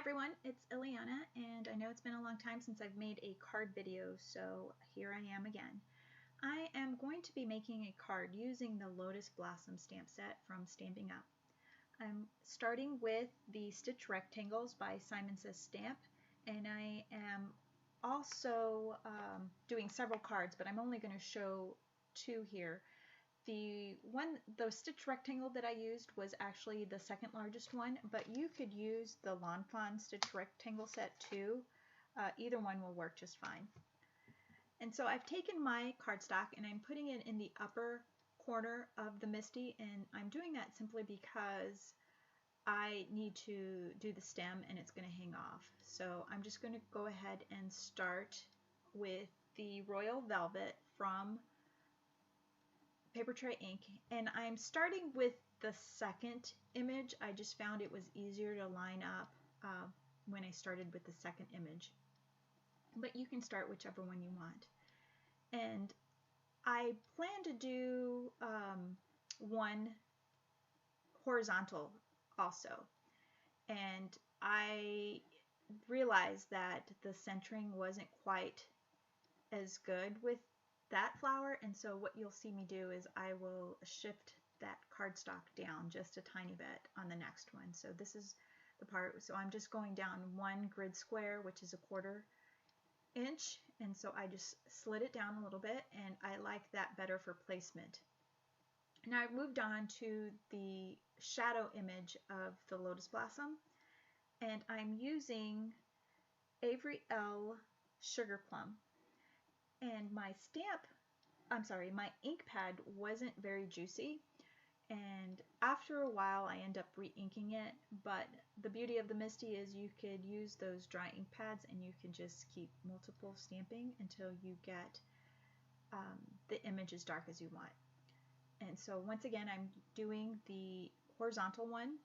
everyone, it's Ileana, and I know it's been a long time since I've made a card video, so here I am again. I am going to be making a card using the Lotus Blossom stamp set from Stampin' Up. I'm starting with the Stitch Rectangles by Simon Says Stamp, and I am also doing several cards, but I'm only going to show two here. The stitch rectangle that I used was actually the second largest one, but you could use the Lawn Fawn stitch rectangle set too. Either one will work just fine. And so I've taken my cardstock and I'm putting it in the upper corner of the Misty, and I'm doing that simply because I need to do the stem and it's going to hang off. So I'm just going to go ahead and start with the Royal Velvet from Papertrey ink, and I'm starting with the second image. I just found it was easier to line up when I started with the second image, but you can start whichever one you want. And I plan to do one horizontal also, and I realized that the centering wasn't quite as good with that flower, and so what you'll see me do is I will shift that cardstock down just a tiny bit on the next one. So this is the part, so I'm just going down one grid square, which is a 1/4 inch, and so I just slid it down a little bit, and I like that better for placement. Now I've moved on to the shadow image of the Lotus Blossom, and I'm using Avery Elle Sugar Plum. And my ink pad wasn't very juicy, and after a while I end up re-inking it, but the beauty of the Misty is you could use those dry ink pads and you can just keep multiple stamping until you get the image as dark as you want. And so once again I'm doing the horizontal one,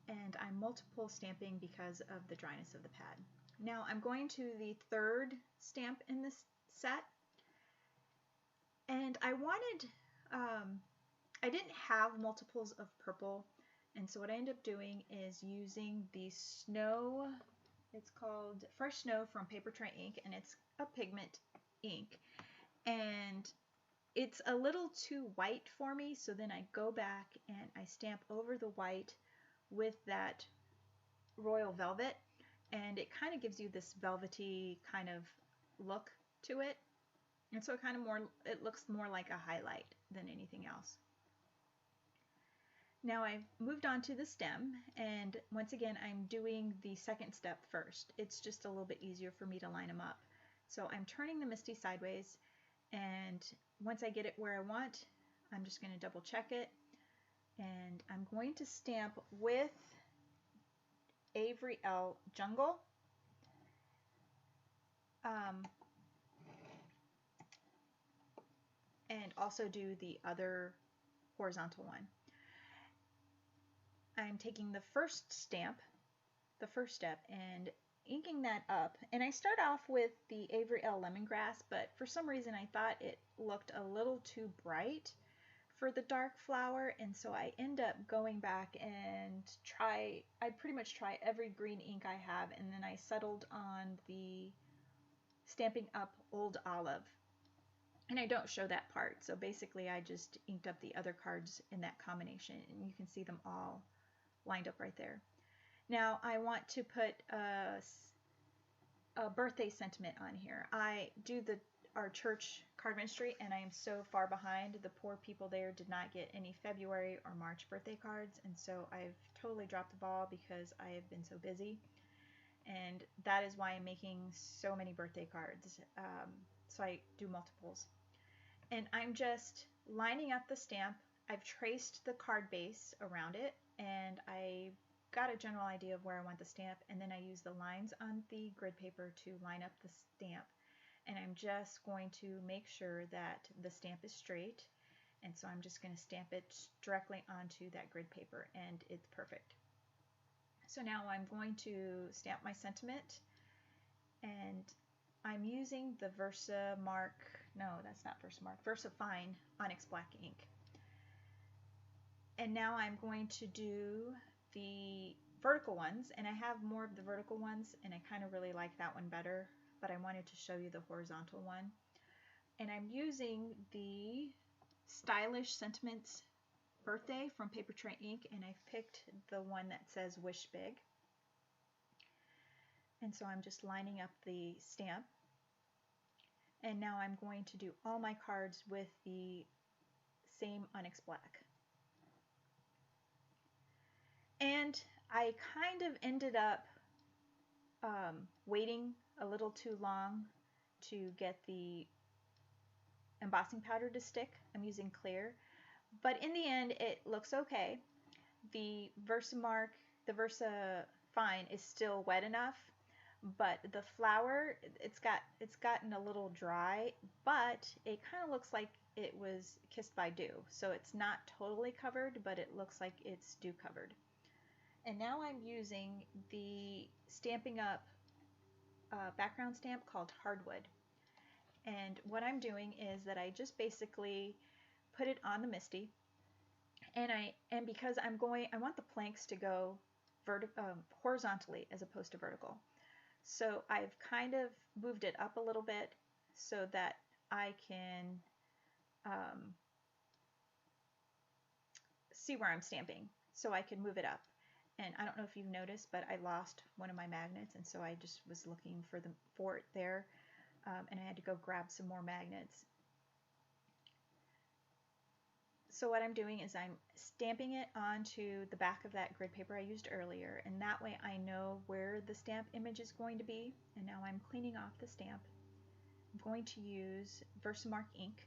and I'm multiple stamping because of the dryness of the pad. Now I'm going to the third stamp in this set, and I wanted, I didn't have multiples of purple, and so what I ended up doing is using the Snow, it's called Fresh Snow from Papertrey ink, and it's a pigment ink, and it's a little too white for me, so then I go back and I stamp over the white with that Royal Velvet, and it kind of gives you this velvety kind of look to it, and so it looks more like a highlight than anything else. Now I've moved on to the stem, and once again I'm doing the second step first. It's just a little bit easier for me to line them up. So I'm turning the Misty sideways, and once I get it where I want, I'm just going to double check it, and I'm going to stamp with Avery Elle Jungle. And also do the other horizontal one. I'm taking the first stamp, the first step, and inking that up. And I start off with the Avery Elle Lemongrass, but for some reason I thought it looked a little too bright for the dark flower, and so I end up going back and I pretty much try every green ink I have, and then I settled on the Stampin' Up Old Olive. And I don't show that part, so basically I just inked up the other cards in that combination, and you can see them all lined up right there. Now I want to put a birthday sentiment on here. I do our church card ministry, and I am so far behind. The poor people there did not get any February or March birthday cards, and so I've totally dropped the ball because I have been so busy, and that is why I'm making so many birthday cards. So I do multiples. And I'm just lining up the stamp. I've traced the card base around it, and I got a general idea of where I want the stamp, and then I use the lines on the grid paper to line up the stamp. And I'm just going to make sure that the stamp is straight, and so I'm just going to stamp it directly onto that grid paper, and it's perfect. So now I'm going to stamp my sentiment, and I'm using the Versamark, no, that's not Versamark, VersaFine Onyx Black ink. And now I'm going to do the vertical ones, and I have more of the vertical ones, and I kind of really like that one better, but I wanted to show you the horizontal one. And I'm using the Stylish Sentiments Birthday from Papertrey ink, and I've picked the one that says Wish Big. And so I'm just lining up the stamp. And now I'm going to do all my cards with the same Onyx Black. And I kind of ended up waiting a little too long to get the embossing powder to stick. I'm using clear, but in the end it looks okay. The Versamark, the Versa Fine is still wet enough, but the flower, it's gotten a little dry, but it kind of looks like it was kissed by dew. So it's not totally covered, but it looks like it's dew covered. And now I'm using the Stampin' Up background stamp called Hardwood. And what I'm doing is that I just basically put it on the MISTI, and because I want the planks to go horizontally as opposed to vertical. So I've kind of moved it up a little bit so that I can see where I'm stamping. So I can move it up. And I don't know if you've noticed, but I lost one of my magnets, and so I just was looking for it there, and I had to go grab some more magnets. So what I'm doing is I'm stamping it onto the back of that grid paper I used earlier, and that way I know where the stamp image is going to be. And now I'm cleaning off the stamp. I'm going to use Versamark ink,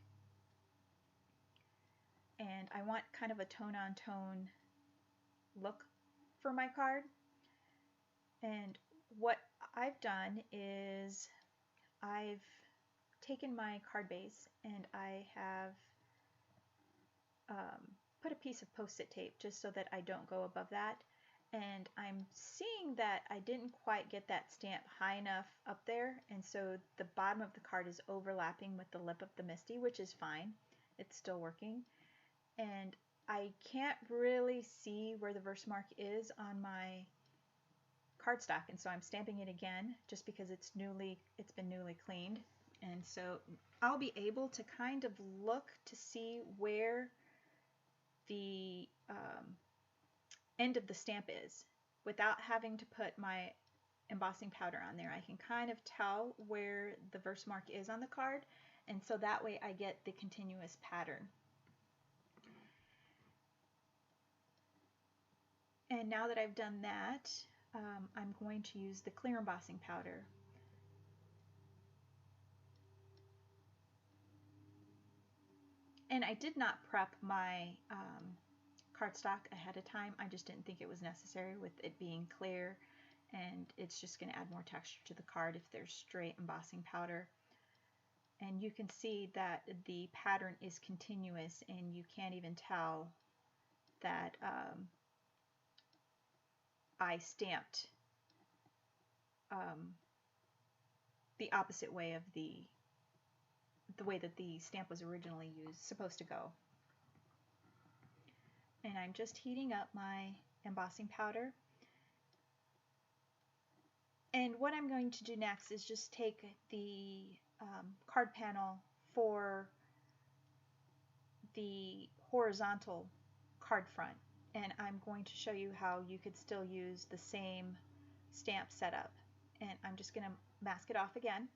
and I want kind of a tone-on-tone look for my card. And what I've done is I've taken my card base and I have put a piece of post-it tape just so that I don't go above that. And I'm seeing that I didn't quite get that stamp high enough up there, and so the bottom of the card is overlapping with the lip of the MISTI, which is fine. It's still working. And I can't really see where the Versamark is on my cardstock, and so I'm stamping it again just because it's been newly cleaned. And so I'll be able to kind of look to see where the end of the stamp is without having to put my embossing powder on there. I can kind of tell where the Versamark is on the card, and so that way I get the continuous pattern. And now that I've done that, I'm going to use the clear embossing powder. And I did not prep my cardstock ahead of time. I just didn't think it was necessary with it being clear, and it's just going to add more texture to the card if there's straight embossing powder. And you can see that the pattern is continuous, and you can't even tell that I stamped the opposite way of the way that the stamp was originally supposed to go. And I'm just heating up my embossing powder. And what I'm going to do next is just take the card panel for the horizontal card front, and I'm going to show you how you could still use the same stamp setup. And I'm just going to mask it off again,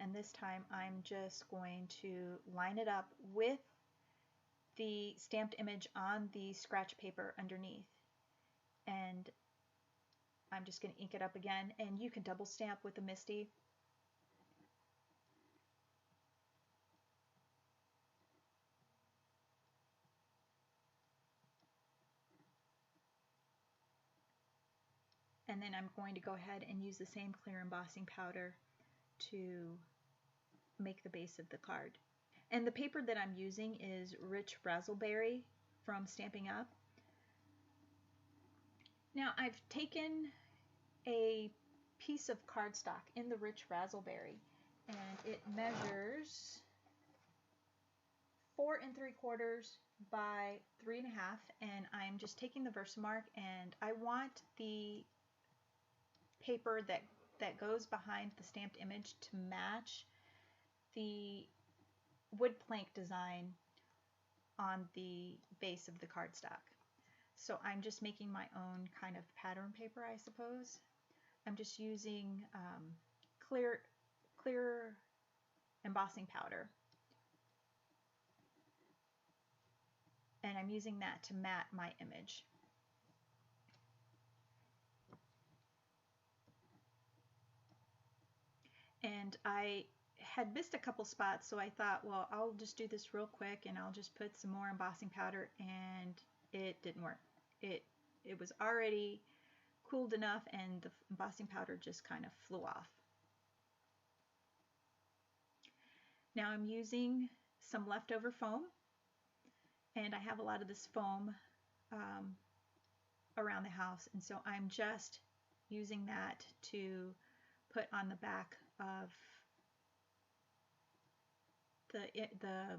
and this time I'm just going to line it up with the stamped image on the scratch paper underneath, and I'm just going to ink it up again. And you can double stamp with the MISTI. And then I'm going to go ahead and use the same clear embossing powder to make the base of the card. And the paper that I'm using is Rich Razzleberry from Stampin' Up. Now I've taken a piece of cardstock in the Rich Razzleberry, and it measures 4 3/4 by 3 1/2, and I'm just taking the Versamark, and I want the paper that goes behind the stamped image to match the wood plank design on the base of the cardstock. So I'm just making my own kind of pattern paper, I suppose. I'm just using clear embossing powder, and I'm using that to mat my image. And I had missed a couple spots, so I thought, well, I'll just do this real quick and I'll just put some more embossing powder, and it didn't work. It was already cooled enough, and the embossing powder just kind of flew off. Now I'm using some leftover foam, and I have a lot of this foam around the house, and so I'm just using that to put on the back of the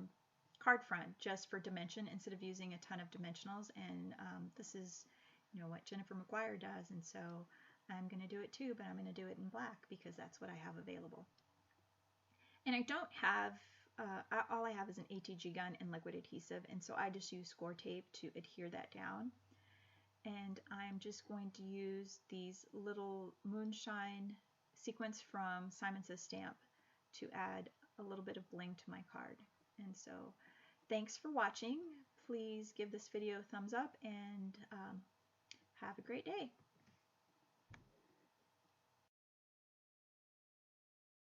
card front, just for dimension, instead of using a ton of dimensionals. And this is, you know, what Jennifer McGuire does, and so I'm going to do it too, but I'm going to do it in black because that's what I have available. And I don't have, all I have is an ATG gun and liquid adhesive, and so I just use score tape to adhere that down. And I'm just going to use these little moonshine sequins from Simon Says Stamp to add a little bit of bling to my card. And so thanks for watching. Please give this video a thumbs up, and have a great day.